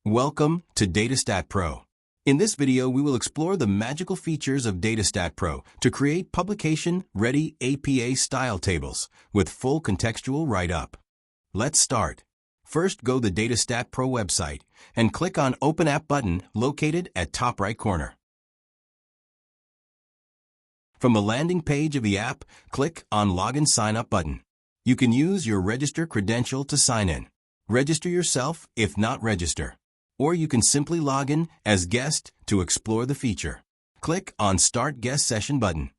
Welcome to DataStatPro. In this video, we will explore the magical features of DataStatPro to create publication-ready APA-style tables with full contextual write-up. Let's start. First, go to the DataStatPro website and click on Open App button located at top right corner. From the landing page of the app, click on Login Sign Up button. You can use your register credential to sign in. Register yourself if not register. Or you can simply log in as guest to explore the feature. Click on Start Guest Session button.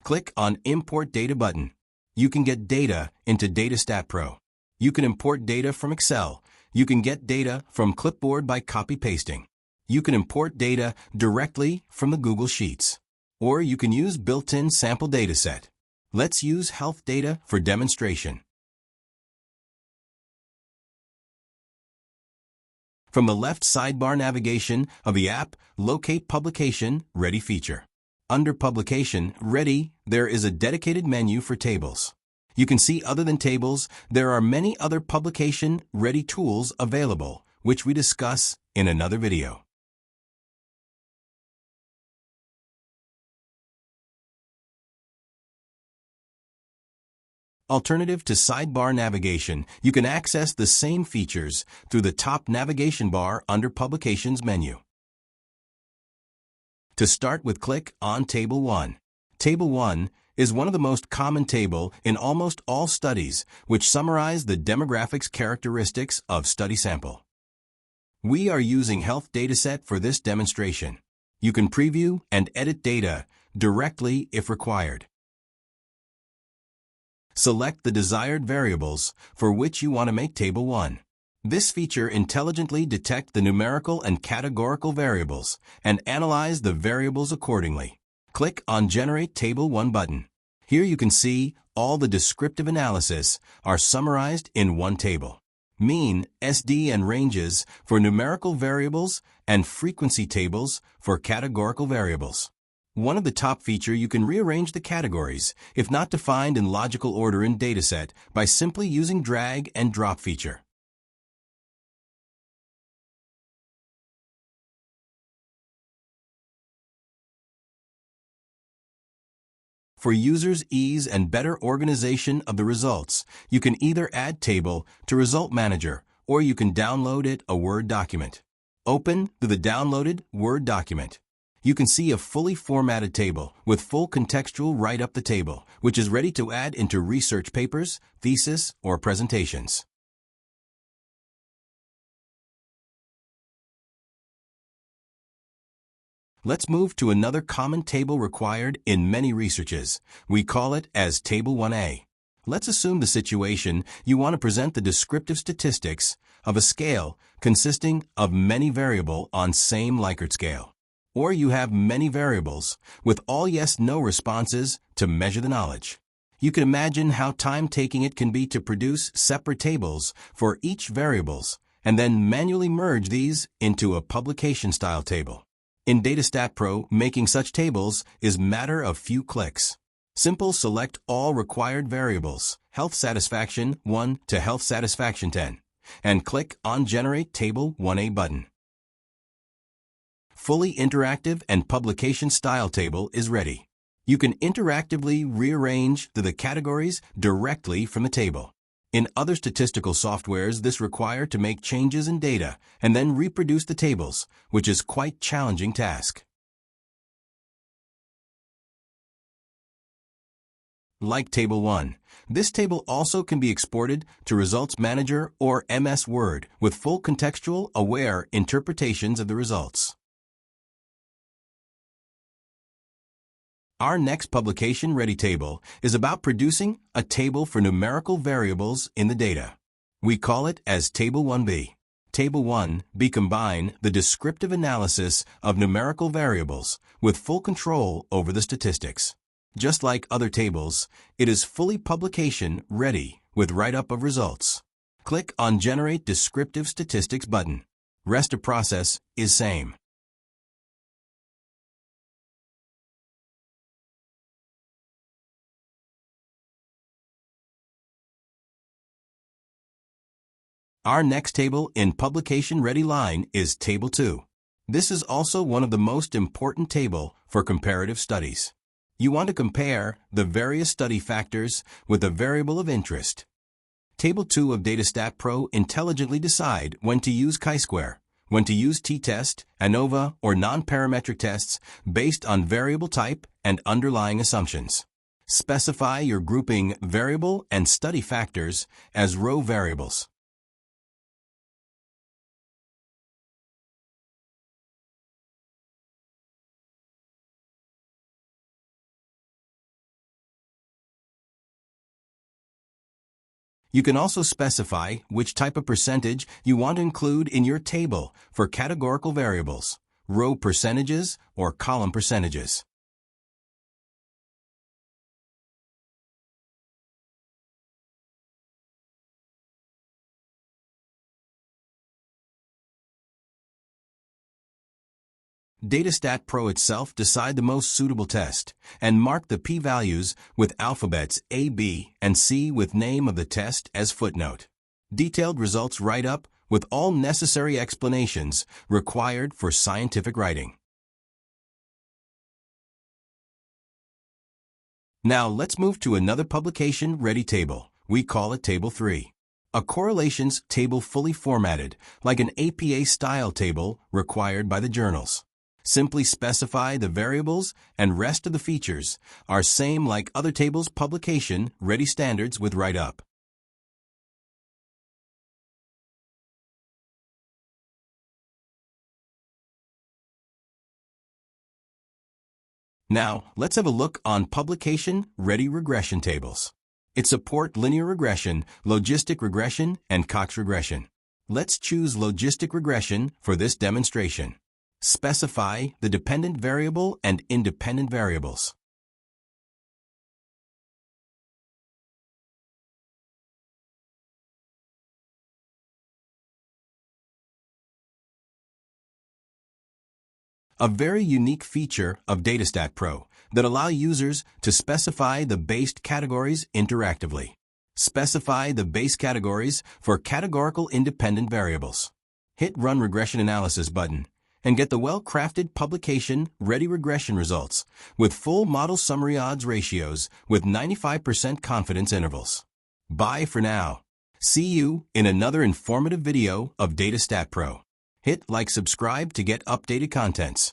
Click on Import Data button. You can get data into DataStatPro. You can import data from Excel. You can get data from Clipboard by copy-pasting. You can import data directly from the Google Sheets. Or you can use built-in sample dataset. Let's use health data for demonstration. From the left sidebar navigation of the app, locate Publication Ready feature. Under Publication Ready, there is a dedicated menu for tables. You can see other than tables, there are many other publication-ready tools available, which we discuss in another video. Alternative to sidebar navigation, you can access the same features through the top navigation bar under Publications menu. To start with, click on Table 1. Table 1 is one of the most common table in almost all studies, which summarize the demographics characteristics of study sample. We are using health dataset for this demonstration. You can preview and edit data directly if required. Select the desired variables for which you want to make Table 1. This feature intelligently detects the numerical and categorical variables and analyze the variables accordingly. Click on Generate Table 1 button. Here you can see all the descriptive analysis are summarized in one table. Mean, SD, and ranges for numerical variables and frequency tables for categorical variables. One of the top feature, you can rearrange the categories, if not defined in logical order in dataset, by simply using drag and drop feature. For users' ease and better organization of the results, you can either add table to Result Manager, or you can download it a Word document. Open to the downloaded Word document. You can see a fully formatted table with full contextual write-up the table, which is ready to add into research papers, thesis, or presentations. Let's move to another common table required in many researches. We call it as Table 1A. Let's assume the situation you want to present the descriptive statistics of a scale consisting of many variable on same Likert scale. Or you have many variables with all yes/no responses to measure the knowledge. You can imagine how time-taking it can be to produce separate tables for each variables and then manually merge these into a publication-style table. In DataStatPro, making such tables is matter of few clicks. Simple, select all required variables, health satisfaction 1 to health satisfaction 10, and click on Generate Table 1A button. Fully interactive and publication style table is ready. You can interactively rearrange the categories directly from the table. In other statistical softwares, this requires to make changes in data and then reproduce the tables, which is quite challenging task. Like Table 1, this table also can be exported to Results Manager or MS Word with full contextual aware interpretations of the results. Our next publication-ready table is about producing a table for numerical variables in the data. We call it as Table 1B. Table 1B combine the descriptive analysis of numerical variables with full control over the statistics. Just like other tables, it is fully publication-ready with write-up of results. Click on Generate Descriptive Statistics button. Rest of process is same. Our next table in publication-ready line is Table 2. This is also one of the most important table for comparative studies. You want to compare the various study factors with a variable of interest. Table 2 of DataStatPro intelligently decide when to use chi-square, when to use t-test, ANOVA, or non-parametric tests based on variable type and underlying assumptions. Specify your grouping variable and study factors as row variables. You can also specify which type of percentage you want to include in your table for categorical variables, row percentages or column percentages. DataStatPro itself decide the most suitable test and mark the p-values with alphabets A, B, and C with name of the test as footnote. Detailed results write-up with all necessary explanations required for scientific writing. Now let's move to another publication-ready table. We call it Table 3. A correlations table fully formatted, like an APA-style table required by the journals. Simply specify the variables and rest of the features are same like other tables publication-ready standards with write-up. Now, let's have a look on publication-ready regression tables. It supports linear regression, logistic regression, and Cox regression. Let's choose logistic regression for this demonstration. Specify the dependent variable and independent variables. A very unique feature of DataStatPro that allow users to specify the based categories interactively. Specify the base categories for categorical independent variables. Hit Run Regression Analysis button and get the well-crafted publication-ready regression results with full model summary odds ratios with 95% confidence intervals. Bye for now. See you in another informative video of DataStatPro. Hit like subscribe to get updated contents.